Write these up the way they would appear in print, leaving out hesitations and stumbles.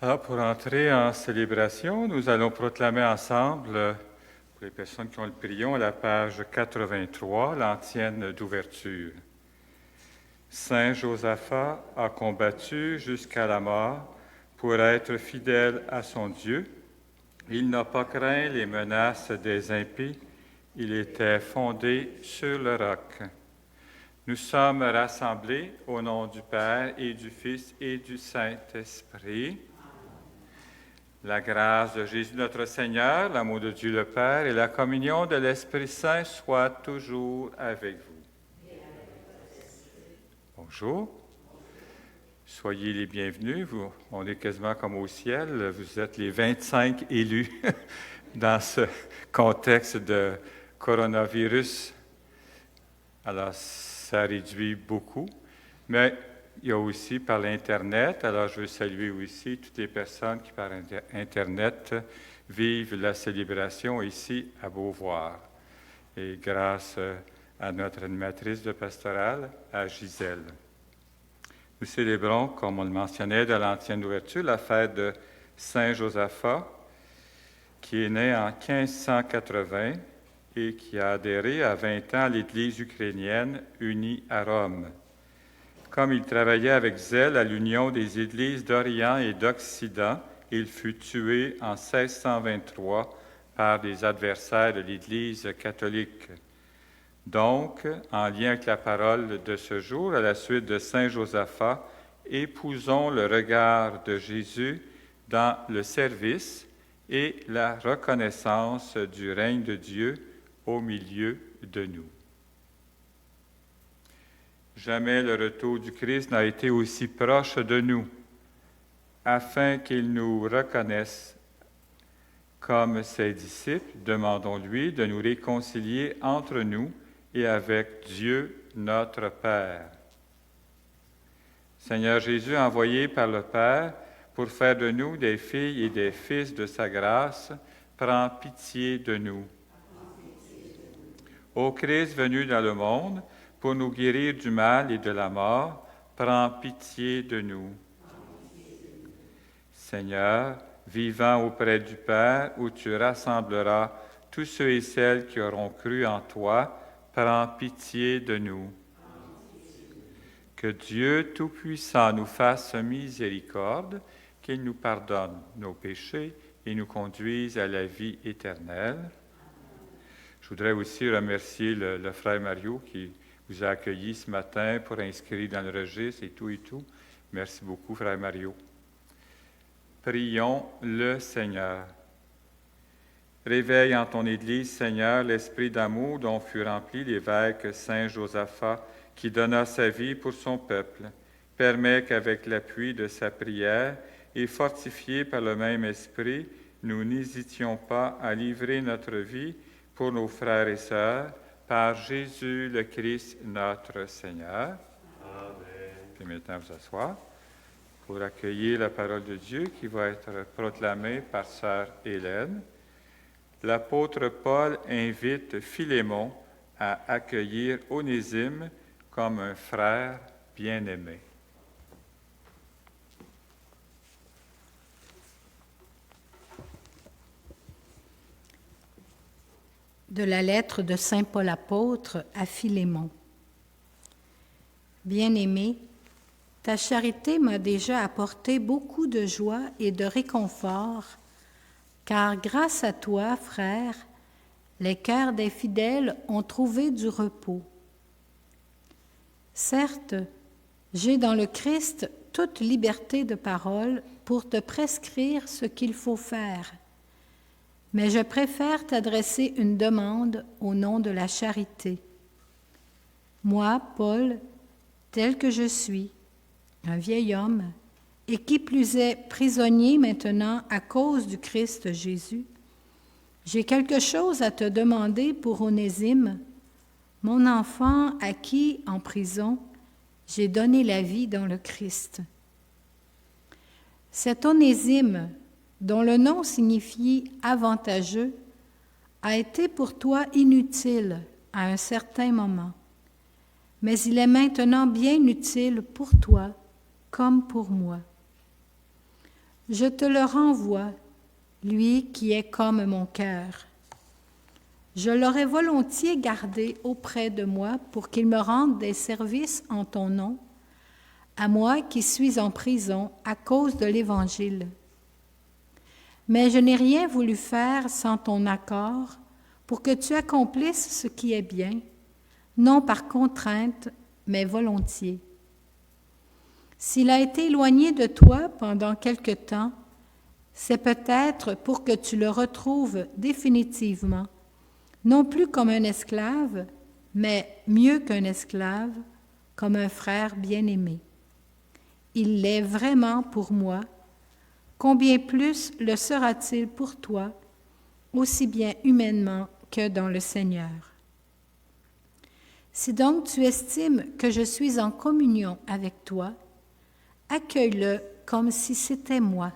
Alors, pour entrer en célébration, nous allons proclamer ensemble, pour les personnes qui ont le prion, à la page 83, l'antienne d'ouverture. Saint Josaphat a combattu jusqu'à la mort pour être fidèle à son Dieu. Il n'a pas craint les menaces des impies. Il était fondé sur le roc. Nous sommes rassemblés au nom du Père et du Fils et du Saint-Esprit. La grâce de Jésus notre Seigneur, l'amour de Dieu le Père et la communion de l'Esprit Saint soient toujours avec vous. Bonjour. Soyez les bienvenus. On est quasiment comme au ciel. Vous êtes les 25 élus dans ce contexte de coronavirus. Alors, ça réduit beaucoup. Mais il y a aussi par l'Internet. Alors, je veux saluer aussi toutes les personnes qui, par Internet, vivent la célébration ici à Beauvoir. Et grâce à notre animatrice de pastorale, à Gisèle. Nous célébrons, comme on le mentionnait de l'antienne ouverture, la fête de Saint Josaphat, qui est né en 1580 et qui a adhéré à 20 ans à l'Église ukrainienne unie à Rome. Comme il travaillait avec zèle à l'union des Églises d'Orient et d'Occident, il fut tué en 1623 par des adversaires de l'Église catholique. Donc, en lien avec la parole de ce jour, à la suite de Saint Josaphat, épousons le regard de Jésus dans le service et la reconnaissance du règne de Dieu au milieu de nous. Jamais le retour du Christ n'a été aussi proche de nous, afin qu'il nous reconnaisse comme ses disciples. Demandons-lui de nous réconcilier entre nous et avec Dieu notre Père. Seigneur Jésus, envoyé par le Père pour faire de nous des filles et des fils de sa grâce, prends pitié de nous. Ô Christ venu dans le monde, pour nous guérir du mal et de la mort, prends pitié de nous. Seigneur, vivant auprès du Père, où tu rassembleras tous ceux et celles qui auront cru en toi, prends pitié de nous. Que Dieu Tout-Puissant nous fasse miséricorde, qu'il nous pardonne nos péchés et nous conduise à la vie éternelle. Je voudrais aussi remercier le frère Mario qui vous a accueilli ce matin pour inscrire dans le registre et tout. Merci beaucoup, frère Mario. Prions le Seigneur. Réveille en ton Église, Seigneur, l'esprit d'amour dont fut rempli l'évêque Saint Josaphat, qui donna sa vie pour son peuple. Permets qu'avec l'appui de sa prière et fortifiés par le même esprit, nous n'hésitions pas à livrer notre vie pour nos frères et sœurs, par Jésus le Christ, notre Seigneur. Amen. Puis maintenant, vous asseoir pour accueillir la parole de Dieu qui va être proclamée par sœur Hélène. L'apôtre Paul invite Philémon à accueillir Onésime comme un frère bien-aimé. De la lettre de saint Paul apôtre à Philémon. Bien-aimé, ta charité m'a déjà apporté beaucoup de joie et de réconfort, car grâce à toi, frère, les cœurs des fidèles ont trouvé du repos. Certes, j'ai dans le Christ toute liberté de parole pour te prescrire ce qu'il faut faire, mais je préfère t'adresser une demande au nom de la charité. Moi, Paul, tel que je suis, un vieil homme, et qui plus est prisonnier maintenant à cause du Christ Jésus, j'ai quelque chose à te demander pour Onésime, mon enfant à qui, en prison, j'ai donné la vie dans le Christ. Cet Onésime, dont le nom signifie « avantageux », a été pour toi inutile à un certain moment, mais il est maintenant bien utile pour toi comme pour moi. Je te le renvoie, lui qui est comme mon cœur. Je l'aurais volontiers gardé auprès de moi pour qu'il me rende des services en ton nom, à moi qui suis en prison à cause de l'Évangile. Mais je n'ai rien voulu faire sans ton accord pour que tu accomplisses ce qui est bien, non par contrainte, mais volontiers. S'il a été éloigné de toi pendant quelque temps, c'est peut-être pour que tu le retrouves définitivement, non plus comme un esclave, mais mieux qu'un esclave, comme un frère bien-aimé. Il l'est vraiment pour moi, combien plus le sera-t-il pour toi, aussi bien humainement que dans le Seigneur. Si donc tu estimes que je suis en communion avec toi, accueille-le comme si c'était moi.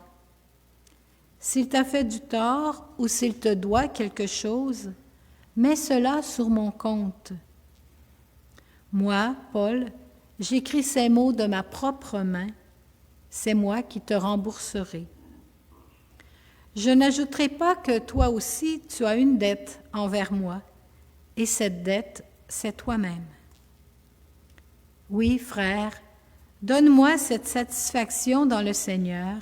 S'il t'a fait du tort ou s'il te doit quelque chose, mets cela sur mon compte. Moi, Paul, j'écris ces mots de ma propre main, c'est moi qui te rembourserai. Je n'ajouterai pas que toi aussi tu as une dette envers moi, et cette dette, c'est toi-même. Oui, frère, donne-moi cette satisfaction dans le Seigneur.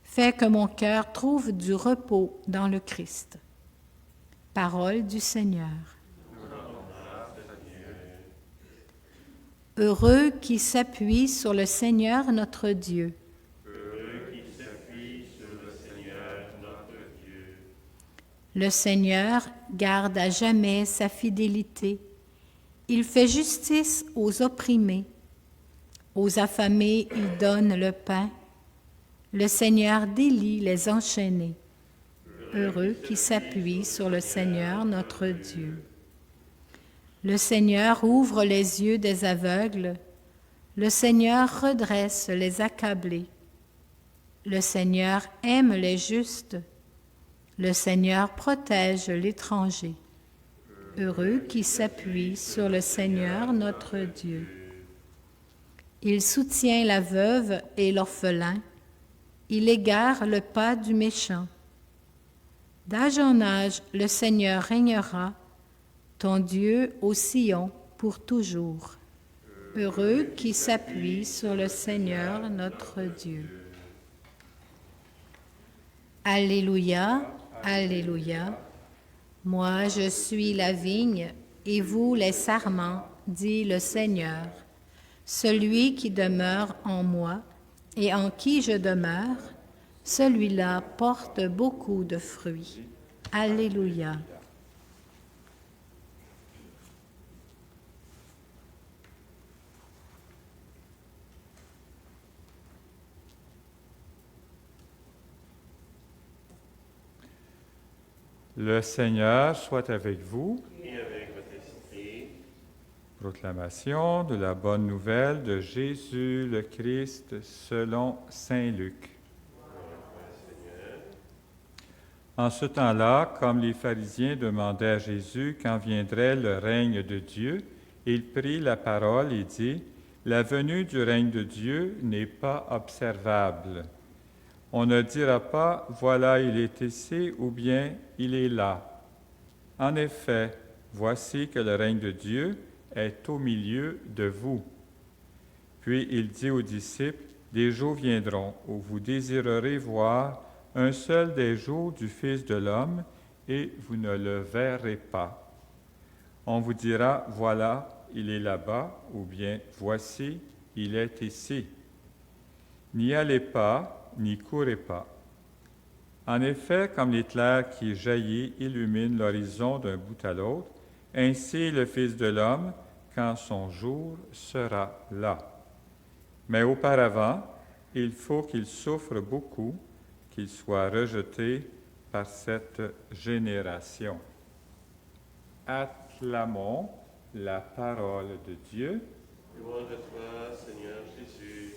Fais que mon cœur trouve du repos dans le Christ. Parole du Seigneur. Heureux qui s'appuie sur le Seigneur notre Dieu. Heureux qui s'appuie sur le Seigneur notre Dieu. Le Seigneur garde à jamais sa fidélité. Il fait justice aux opprimés. Aux affamés, il donne le pain. Le Seigneur délie les enchaînés. Heureux qui s'appuie sur le Seigneur notre Dieu. Le Seigneur ouvre les yeux des aveugles. Le Seigneur redresse les accablés. Le Seigneur aime les justes. Le Seigneur protège l'étranger. Heureux qui s'appuie sur le Seigneur notre Dieu. Il soutient la veuve et l'orphelin. Il égare le pas du méchant. D'âge en âge, le Seigneur régnera, ton Dieu au Sion pour toujours. Heureux qui s'appuie sur le Seigneur notre Dieu. Alléluia, alléluia. Moi je suis la vigne et vous les sarments, dit le Seigneur. Celui qui demeure en moi et en qui je demeure, celui-là porte beaucoup de fruits. Alléluia. Le Seigneur soit avec vous. Et avec votre esprit. Proclamation de la bonne nouvelle de Jésus le Christ selon saint Luc. En ce temps-là, comme les pharisiens demandaient à Jésus quand viendrait le règne de Dieu, il prit la parole et dit, « La venue du règne de Dieu n'est pas observable. On ne dira pas, voilà, il est ici, ou bien, il est là. En effet, voici que le règne de Dieu est au milieu de vous. » Puis il dit aux disciples, « Des jours viendront où vous désirerez voir un seul des jours du Fils de l'homme, et vous ne le verrez pas. On vous dira, voilà, il est là-bas, ou bien, voici, il est ici. N'y allez pas, n'y courez pas. En effet, comme l'éclair qui jaillit illumine l'horizon d'un bout à l'autre, ainsi le Fils de l'homme, quand son jour sera là. Mais auparavant, il faut qu'il souffre beaucoup, qu'il soit rejeté par cette génération. Acclamons la parole de Dieu. Louange à toi, Seigneur Jésus.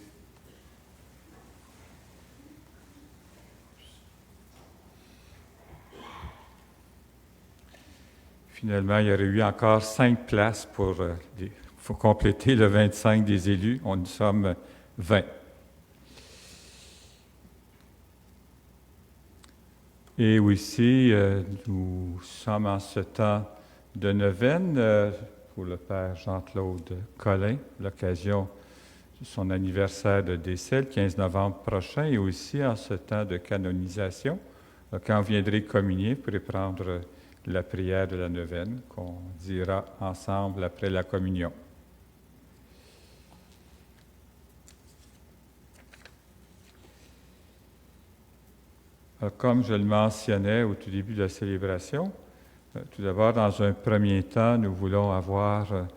Finalement, il y aurait eu encore 5 places pour faut compléter le 25 des élus. On nous sommes 20. Et aussi, nous sommes en ce temps de neuvaine pour le Père Jean-Claude Collin, l'occasion de son anniversaire de décès, le 15 novembre prochain, et aussi en ce temps de canonisation. Quand vous viendrez communier, vous pourrez prendre la prière de la neuvaine qu'on dira ensemble après la communion. Comme je le mentionnais au tout début de la célébration, tout d'abord, dans un premier temps, nous voulons avoir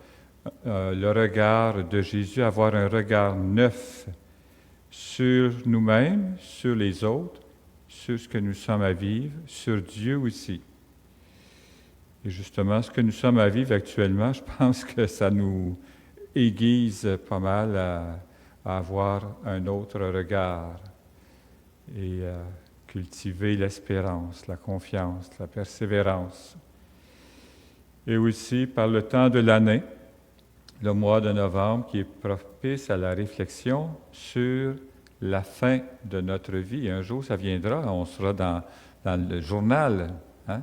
le regard de Jésus, avoir un regard neuf sur nous-mêmes, sur les autres, sur ce que nous sommes à vivre, sur Dieu aussi. Et justement, ce que nous sommes à vivre actuellement, je pense que ça nous aiguise pas mal à avoir un autre regard et à cultiver l'espérance, la confiance, la persévérance. Et aussi par le temps de l'année, le mois de novembre qui est propice à la réflexion sur la fin de notre vie. Et un jour, ça viendra, on sera dans le journal, hein?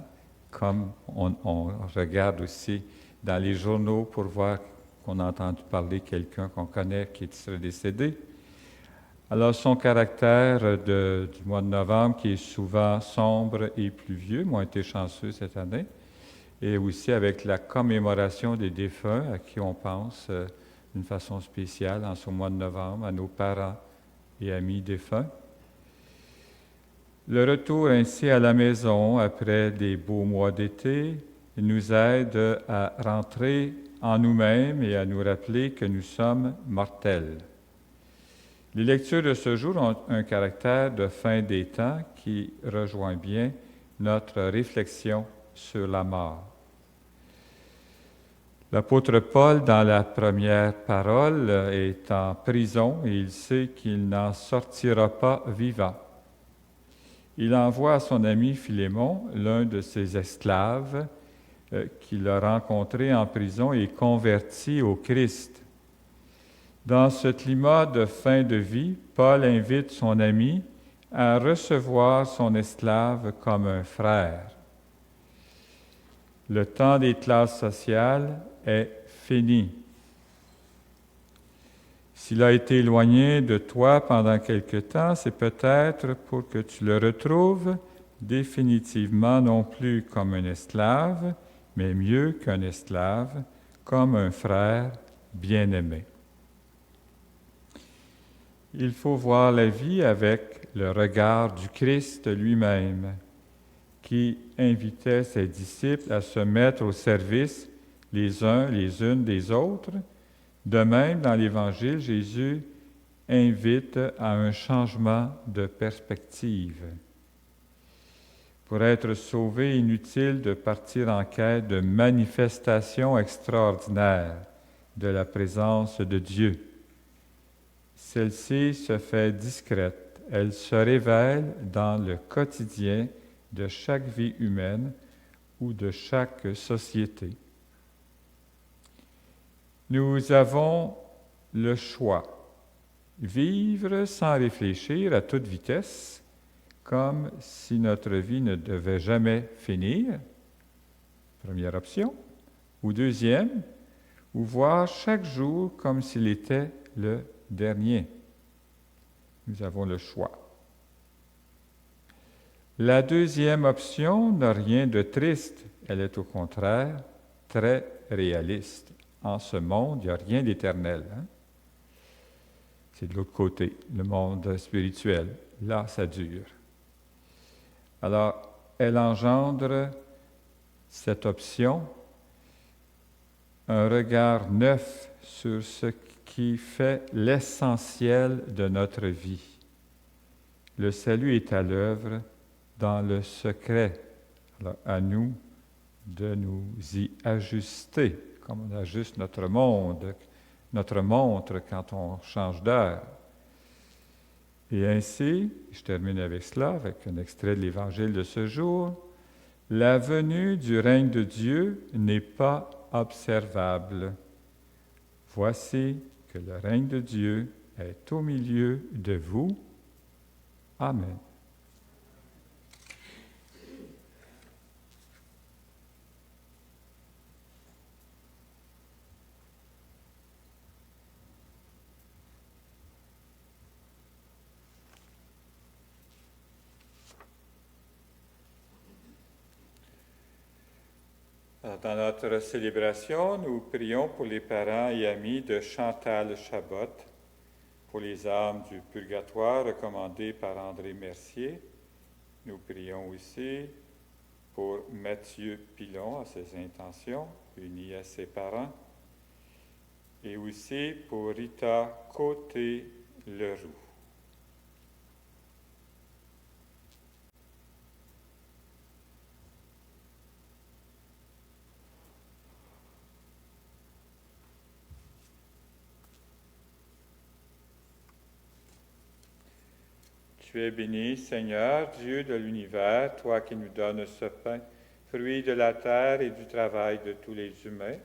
Comme on regarde aussi dans les journaux pour voir qu'on a entendu parler de quelqu'un qu'on connaît qui serait décédé. Alors, son caractère du mois de novembre, qui est souvent sombre et pluvieux, m'ont été chanceux cette année, et aussi avec la commémoration des défunts à qui on pense d'une façon spéciale en ce mois de novembre, à nos parents et amis défunts. Le retour ainsi à la maison après des beaux mois d'été nous aide à rentrer en nous-mêmes et à nous rappeler que nous sommes mortels. Les lectures de ce jour ont un caractère de fin des temps qui rejoint bien notre réflexion sur la mort. L'apôtre Paul, dans la première parole, est en prison et il sait qu'il n'en sortira pas vivant. Il envoie à son ami Philémon, l'un de ses esclaves, qu'il a rencontré en prison et converti au Christ. Dans ce climat de fin de vie, Paul invite son ami à recevoir son esclave comme un frère. Le temps des classes sociales est fini. S'il a été éloigné de toi pendant quelque temps, c'est peut-être pour que tu le retrouves définitivement non plus comme un esclave, mais mieux qu'un esclave, comme un frère bien-aimé. Il faut voir la vie avec le regard du Christ lui-même, qui invitait ses disciples à se mettre au service les uns les unes des autres. De même, dans l'Évangile, Jésus invite à un changement de perspective. Pour être sauvé, inutile de partir en quête de manifestations extraordinaires de la présence de Dieu. Celle-ci se fait discrète, elle se révèle dans le quotidien de chaque vie humaine ou de chaque société. Nous avons le choix, vivre sans réfléchir à toute vitesse, comme si notre vie ne devait jamais finir, première option, ou deuxième, ou voir chaque jour comme s'il était le dernier. Nous avons le choix. La deuxième option n'a rien de triste, elle est au contraire très réaliste. En ce monde, il n'y a rien d'éternel. C'est de l'autre côté, le monde spirituel. Là, ça dure. Alors, elle engendre cette option, un regard neuf sur ce qui fait l'essentiel de notre vie. Le salut est à l'œuvre dans le secret. Alors, à nous de nous y ajuster, comme on ajuste notre monde, notre montre quand on change d'heure. Et ainsi, je termine avec cela, avec un extrait de l'Évangile de ce jour, la venue du règne de Dieu n'est pas observable. Voici que le règne de Dieu est au milieu de vous. Amen. Alors, dans notre célébration, nous prions pour les parents et amis de Chantal Chabot, pour les âmes du purgatoire recommandées par André Mercier. Nous prions aussi pour Mathieu Pilon à ses intentions, unis à ses parents, et aussi pour Rita Côté-Leroux. Tu es béni, Seigneur, Dieu de l'univers, toi qui nous donnes ce pain, fruit de la terre et du travail de tous les humains.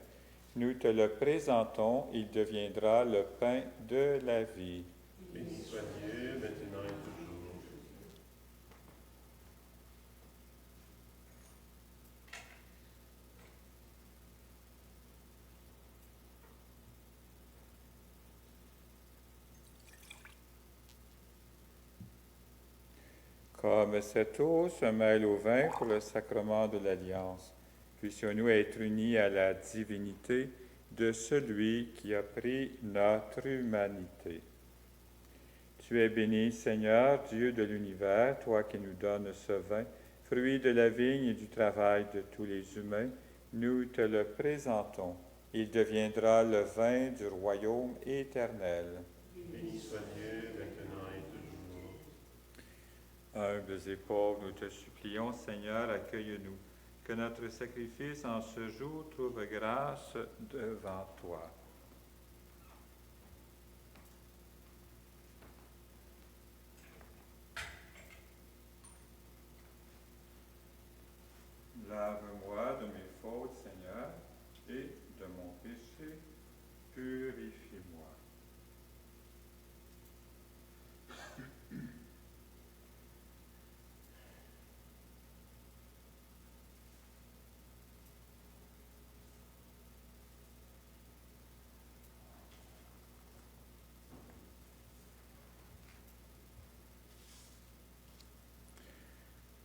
Nous te le présentons, il deviendra le pain de la vie. Béni soit Dieu, maintenant et toujours. Comme cette eau se mêle au vin pour le sacrement de l'Alliance, puissions-nous être unis à la divinité de celui qui a pris notre humanité. Tu es béni, Seigneur, Dieu de l'univers, toi qui nous donnes ce vin, fruit de la vigne et du travail de tous les humains, nous te le présentons. Il deviendra le vin du royaume éternel. Béni soit Dieu, maintenant et toujours. Humbles et pauvres, nous te supplions, Seigneur, accueille-nous, que notre sacrifice en ce jour trouve grâce devant toi. Lave-moi de mes fautes, Seigneur, et de mon péché, purifie-moi.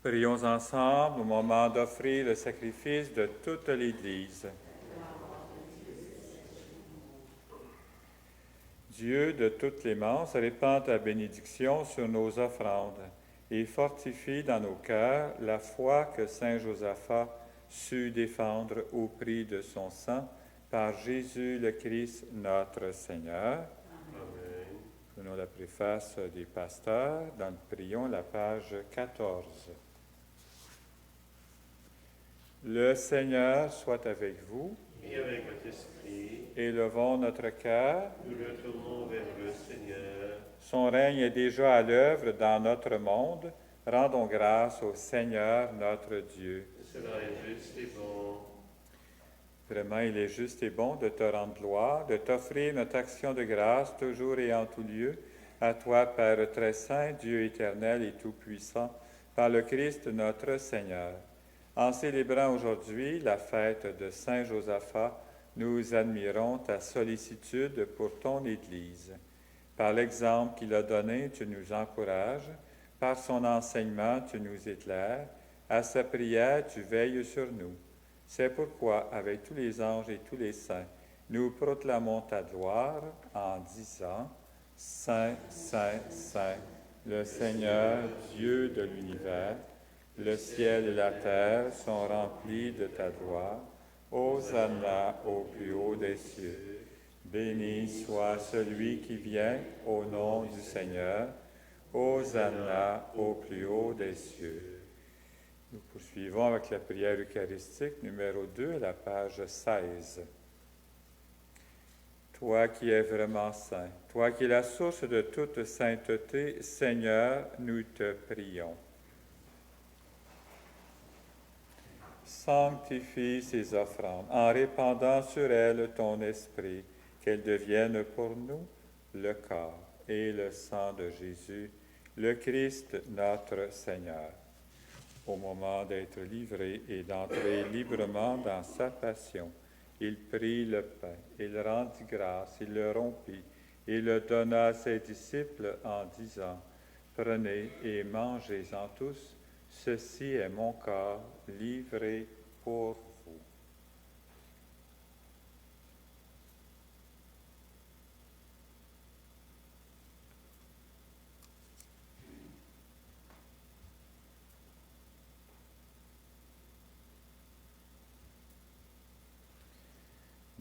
Prions ensemble au moment d'offrir le sacrifice de toute l'Église. Dieu de toute clémence, répand ta bénédiction sur nos offrandes et fortifie dans nos cœurs la foi que saint Josaphat sut défendre au prix de son sang par Jésus le Christ notre Seigneur. Amen. Prenons la préface des pasteurs, prions la page 14. Le Seigneur soit avec vous. Et avec votre esprit, Élevons notre cœur. nous retournons vers le Seigneur. Son règne est déjà à l'œuvre dans notre monde. Rendons grâce au Seigneur notre Dieu. Cela est juste et bon. Vraiment, il est juste et bon de te rendre gloire, de t'offrir notre action de grâce toujours et en tout lieu. À toi, Père très saint, Dieu éternel et tout-puissant, par le Christ notre Seigneur. En célébrant aujourd'hui la fête de Saint Josaphat, nous admirons ta sollicitude pour ton Église. Par l'exemple qu'il a donné, tu nous encourages. Par son enseignement, tu nous éclaires. À sa prière, tu veilles sur nous. C'est pourquoi, avec tous les anges et tous les saints, nous proclamons ta gloire en disant « Saint, Saint, Saint, le Seigneur, Dieu de l'univers, le ciel et la terre sont remplis de ta gloire. Hosanna au plus haut des cieux. Béni soit celui qui vient au nom du Seigneur. Hosanna au plus haut des cieux. » Nous poursuivons avec la prière eucharistique numéro 2 à la page 16. Toi qui es vraiment saint, toi qui es la source de toute sainteté, Seigneur, nous te prions. Sanctifie ces offrandes en répandant sur elles ton esprit, qu'elles deviennent pour nous le corps et le sang de Jésus, le Christ notre Seigneur. Au moment d'être livré et d'entrer librement dans sa passion, il prit le pain, il rendit grâce, il le rompit et le donna à ses disciples en disant « Prenez et mangez-en tous, ceci est mon corps livré pour vous. »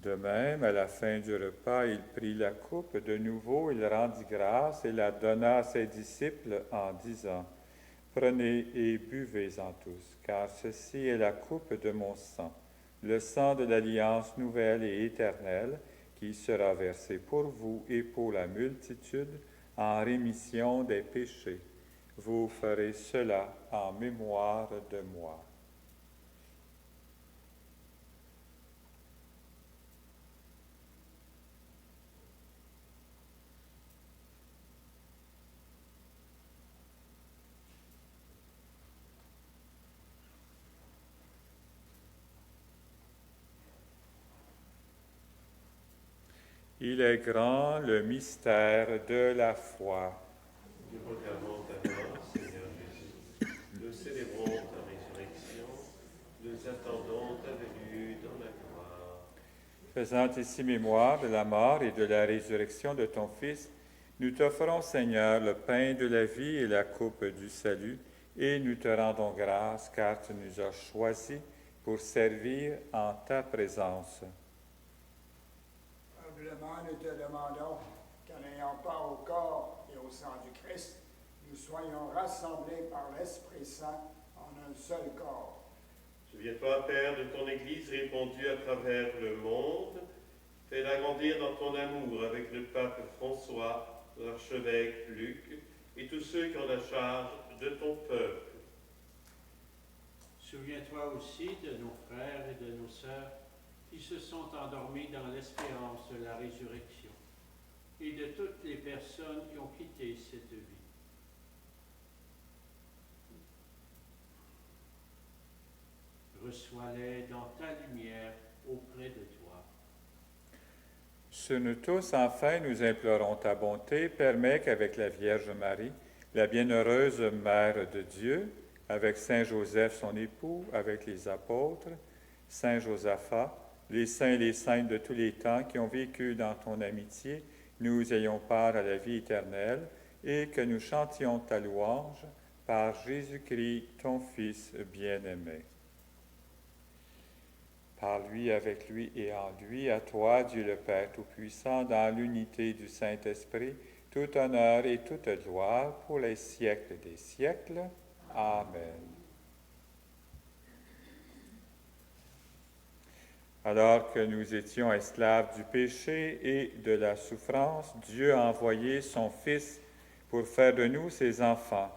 De même, à la fin du repas, il prit la coupe. De nouveau, il rendit grâce et la donna à ses disciples en disant, « Prenez et buvez-en tous, car ceci est la coupe de mon sang, le sang de l'alliance nouvelle et éternelle, qui sera versé pour vous et pour la multitude en rémission des péchés. Vous ferez cela en mémoire de moi. » Il est grand le mystère de la foi. Nous proclamons ta mort, Seigneur Jésus. Nous célébrons ta résurrection. Nous attendons ta venue dans la gloire. Faisant ici mémoire de la mort et de la résurrection de ton Fils, nous t'offrons, Seigneur, le pain de la vie et la coupe du salut, et nous te rendons grâce car tu nous as choisis pour servir en ta présence. Humblement, nous te demandons qu'en ayant part au corps et au sang du Christ, nous soyons rassemblés par l'Esprit Saint en un seul corps. Souviens-toi, Père, de ton Église répandue à travers le monde. Fais-la grandir dans ton amour avec le pape François, l'archevêque Luc et tous ceux qui ont la charge de ton peuple. Souviens-toi aussi de nos frères et de nos sœurs qui se sont endormis dans l'espérance de la résurrection, et de toutes les personnes qui ont quitté cette vie. Reçois-les dans ta lumière auprès de toi. Sur nous tous, enfin, nous implorons ta bonté. Permets qu'avec la Vierge Marie, la bienheureuse Mère de Dieu, avec Saint Joseph son époux, avec les apôtres, Saint Josaphat, les saints et les saintes de tous les temps qui ont vécu dans ton amitié, nous ayons part à la vie éternelle, et que nous chantions ta louange par Jésus-Christ, ton Fils bien-aimé. Par lui, avec lui et en lui, à toi, Dieu le Père Tout-Puissant, dans l'unité du Saint-Esprit, tout honneur et toute gloire pour les siècles des siècles. Amen. Alors que nous étions esclaves du péché et de la souffrance, Dieu a envoyé son Fils pour faire de nous ses enfants.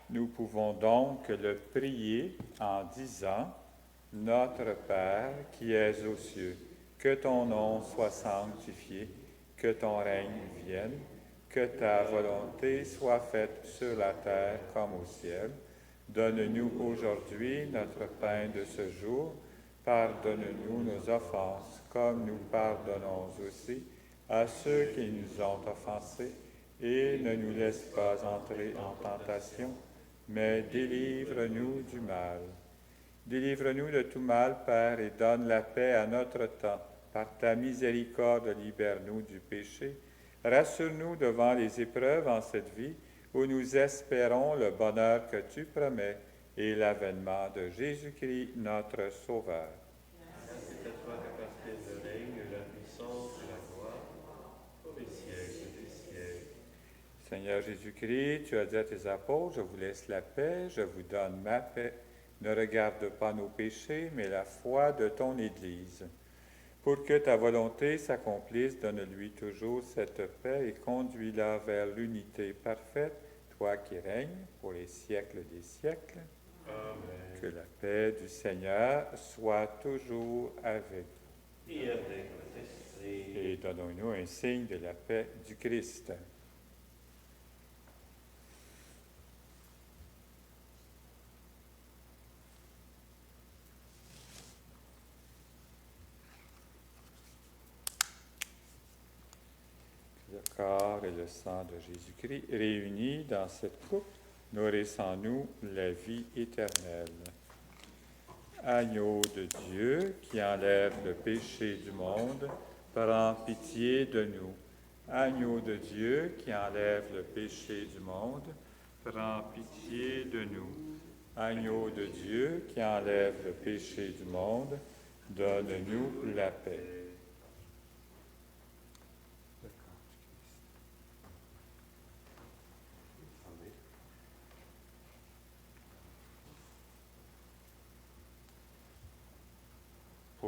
Nous pouvons donc le prier en disant « Notre Père qui es aux cieux, que ton nom soit sanctifié, que ton règne vienne, que ta volonté soit faite sur la terre comme au ciel. Donne-nous aujourd'hui notre pain de ce jour. Pardonne-nous nos offenses, comme nous pardonnons aussi à ceux qui nous ont offensés, et ne nous laisse pas entrer en tentation, mais délivre-nous du mal. Délivre-nous de tout mal, Père, et donne la paix à notre temps. Par ta miséricorde, libère-nous du péché. Rassure-nous devant les épreuves en cette vie, où nous espérons le bonheur que tu promets et l'avènement de Jésus-Christ, notre Sauveur. C'est à toi qu'appartiennent le règne, la puissance et la gloire, pour les siècles des siècles. Seigneur Jésus-Christ, tu as dit à tes apôtres, je vous laisse la paix, je vous donne ma paix. Ne regarde pas nos péchés, mais la foi de ton Église. Pour que ta volonté s'accomplisse, donne-lui toujours cette paix et conduis-la vers l'unité parfaite, toi qui règnes pour les siècles des siècles. Amen. Que la paix du Seigneur soit toujours avec vous. Et avec votre esprit. Et donnons-nous un signe de la paix du Christ. Le corps et le sang de Jésus-Christ réunis dans cette coupe nourrissent en nous la vie éternelle. Agneau de Dieu qui enlève le péché du monde, prends pitié de nous. Agneau de Dieu qui enlève le péché du monde, prends pitié de nous. Agneau de Dieu qui enlève le péché du monde, donne-nous la paix.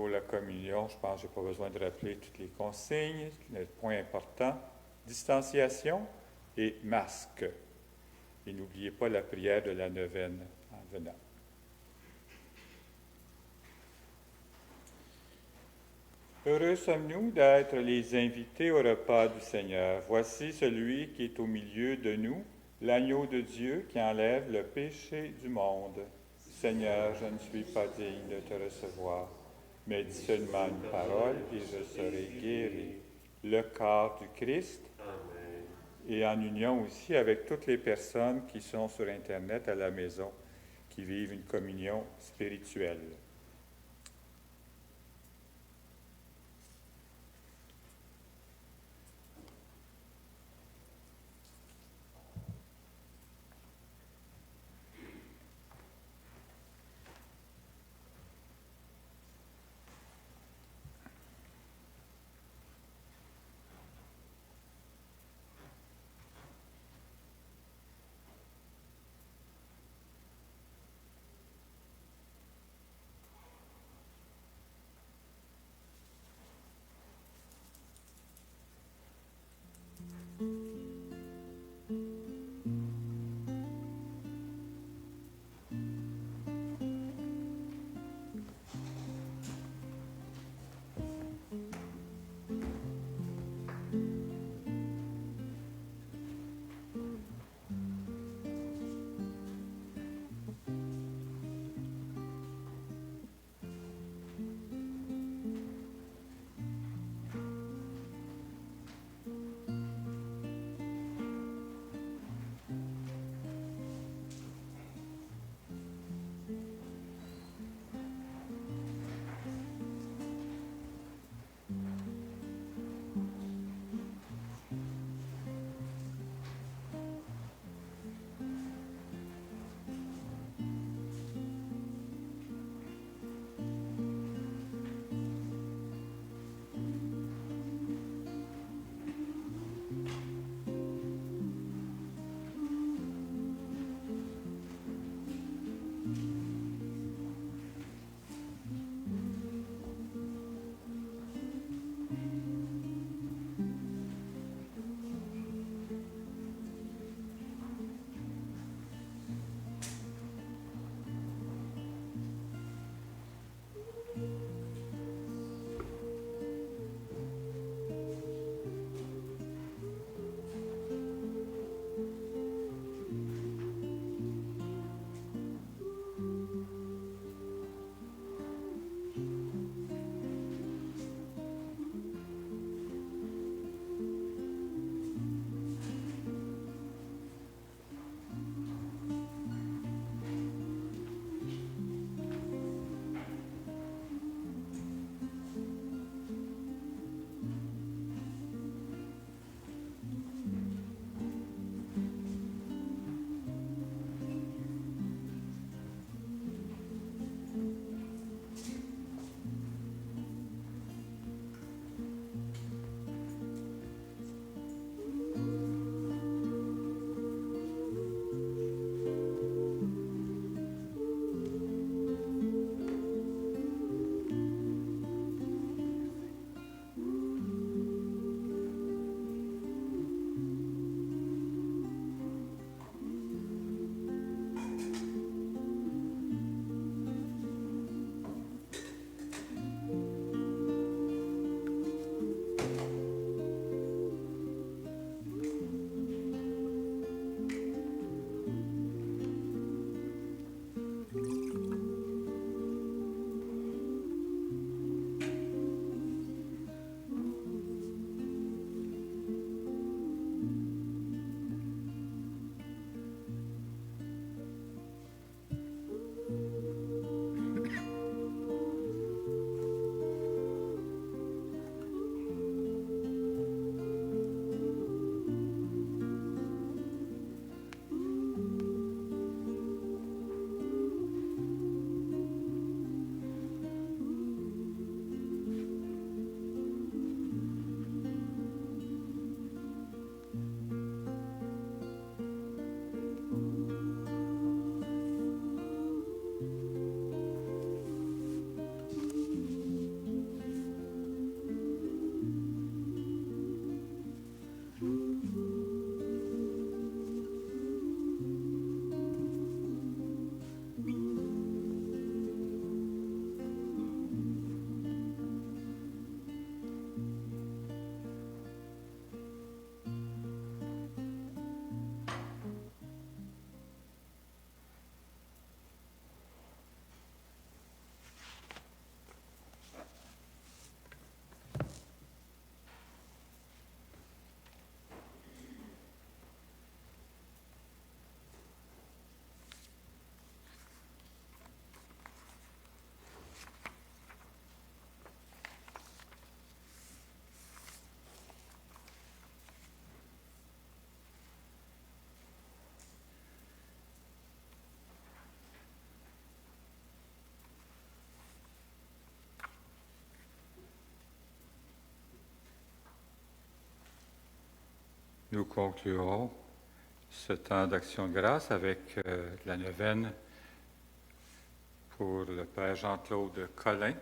pour la communion, je pense que je n'ai pas besoin de rappeler toutes les consignes. Le point important, distanciation et masque. Et n'oubliez pas la prière de la neuvaine en venant. Heureux sommes-nous d'être les invités au repas du Seigneur. Voici celui qui est au milieu de nous, l'agneau de Dieu qui enlève le péché du monde. Seigneur, je ne suis pas digne de te recevoir, mais dis seulement une parole et je serai guéri. Le corps du Christ, Amen. et en union aussi avec toutes les personnes qui sont sur Internet à la maison, qui vivent une communion spirituelle. Nous conclurons ce temps d'action de grâce avec la neuvaine pour le Père Jean-Claude Collin,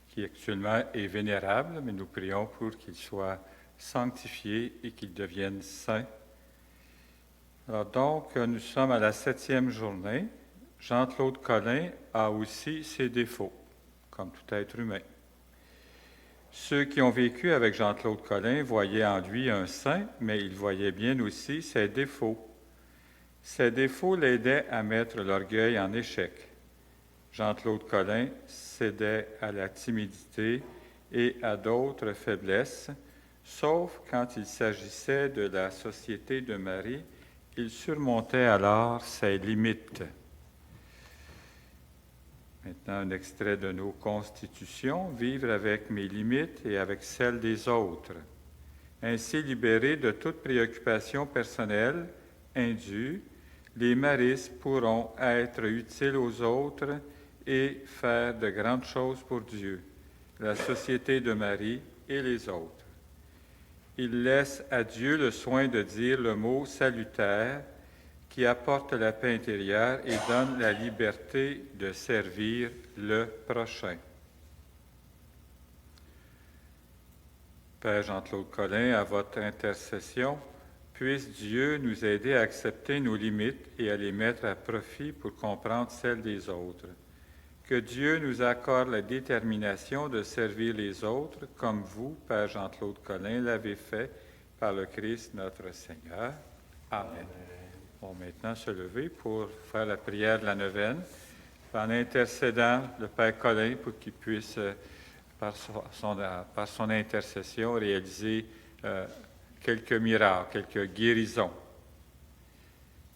qui actuellement est vénérable, mais nous prions pour qu'il soit sanctifié et qu'il devienne saint. Alors donc, nous sommes à la 7e journée. Jean-Claude Collin a aussi ses défauts, comme tout être humain. Ceux qui ont vécu avec Jean-Claude Collin voyaient en lui un saint, mais ils voyaient bien aussi ses défauts. Ces défauts l'aidaient à mettre l'orgueil en échec. Jean-Claude Collin cédait à la timidité et à d'autres faiblesses, sauf quand il s'agissait de la Société de Marie, il surmontait alors ses limites. Maintenant, un extrait de nos constitutions, « Vivre avec mes limites et avec celles des autres. » Ainsi libérés de toute préoccupation personnelle indue, les maristes pourront être utiles aux autres et faire de grandes choses pour Dieu, la Société de Marie et les autres. Ils laissent à Dieu le soin de dire le mot salutaire qui apporte la paix intérieure et donne la liberté de servir le prochain. Père Jean-Claude Collin, à votre intercession, puisse Dieu nous aider à accepter nos limites et à les mettre à profit pour comprendre celles des autres. Que Dieu nous accorde la détermination de servir les autres comme vous, Père Jean-Claude Collin, l'avez fait par le Christ notre Seigneur. Amen. On va maintenant se lever pour faire la prière de la neuvaine, en intercédant le Père Collin pour qu'il puisse, par son intercession, réaliser quelques miracles, quelques guérisons.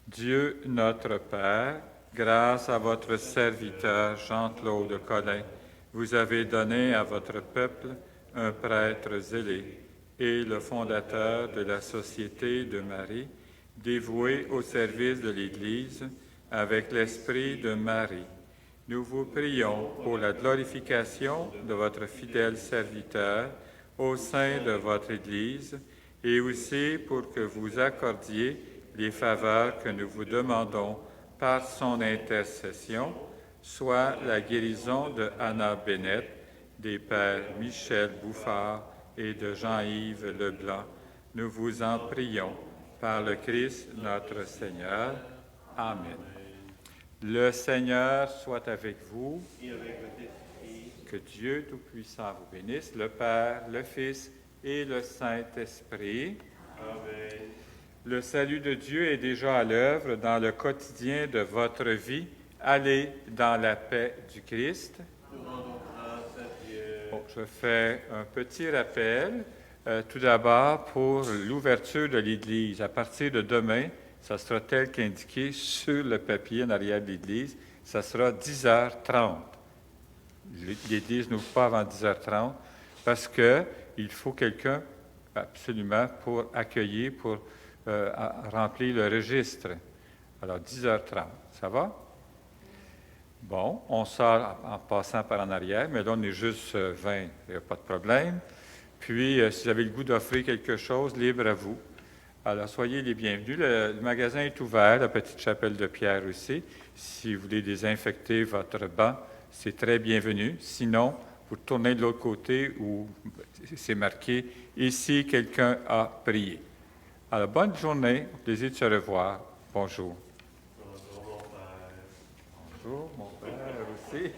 Dieu notre Père, grâce à votre serviteur Jean-Claude Collin, vous avez donné à votre peuple un prêtre zélé et le fondateur de la Société de Marie, dévoué au service de l'Église avec l'esprit de Marie. Nous vous prions pour la glorification de votre fidèle serviteur au sein de votre Église et aussi pour que vous accordiez les faveurs que nous vous demandons par son intercession, soit la guérison de Anna Bennett, des pères Michel Bouffard et de Jean-Yves Leblanc. Nous vous en prions. Par le Christ notre Seigneur. Amen. Le Seigneur soit avec vous. Et avec votre esprit. Que Dieu Tout-Puissant vous bénisse, le Père, le Fils et le Saint-Esprit. Amen. Le salut de Dieu est déjà à l'œuvre dans le quotidien de votre vie. Allez dans la paix du Christ. Nous rendons grâce à Dieu. Bon, je fais un petit rappel. Tout d'abord, pour l'ouverture de l'Église. À partir de demain, ça sera tel qu'indiqué sur le papier en arrière de l'Église, ça sera 10h30. L'Église n'ouvre pas avant 10h30 parce qu'il faut quelqu'un absolument pour accueillir, pour remplir le registre. Alors, 10h30, ça va? Bon, on sort en passant par en arrière, mais là, on est juste 20, il n'y a pas de problème. Puis, si vous avez le goût d'offrir quelque chose, libre à vous. Alors, soyez les bienvenus. Le magasin est ouvert, la petite chapelle de Pierre aussi. Si vous voulez désinfecter votre banc, c'est très bienvenu. Sinon, vous tournez de l'autre côté où c'est marqué « Ici, quelqu'un a prié ». Alors, bonne journée, au plaisir de se revoir. Bonjour. Bonjour mon Père. Bonjour, mon père aussi.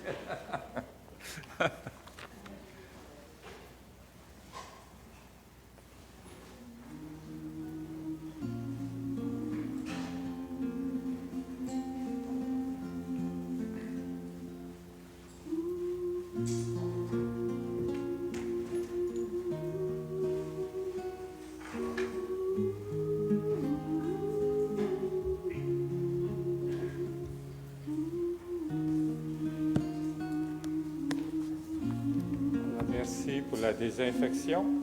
Merci pour la désinfection.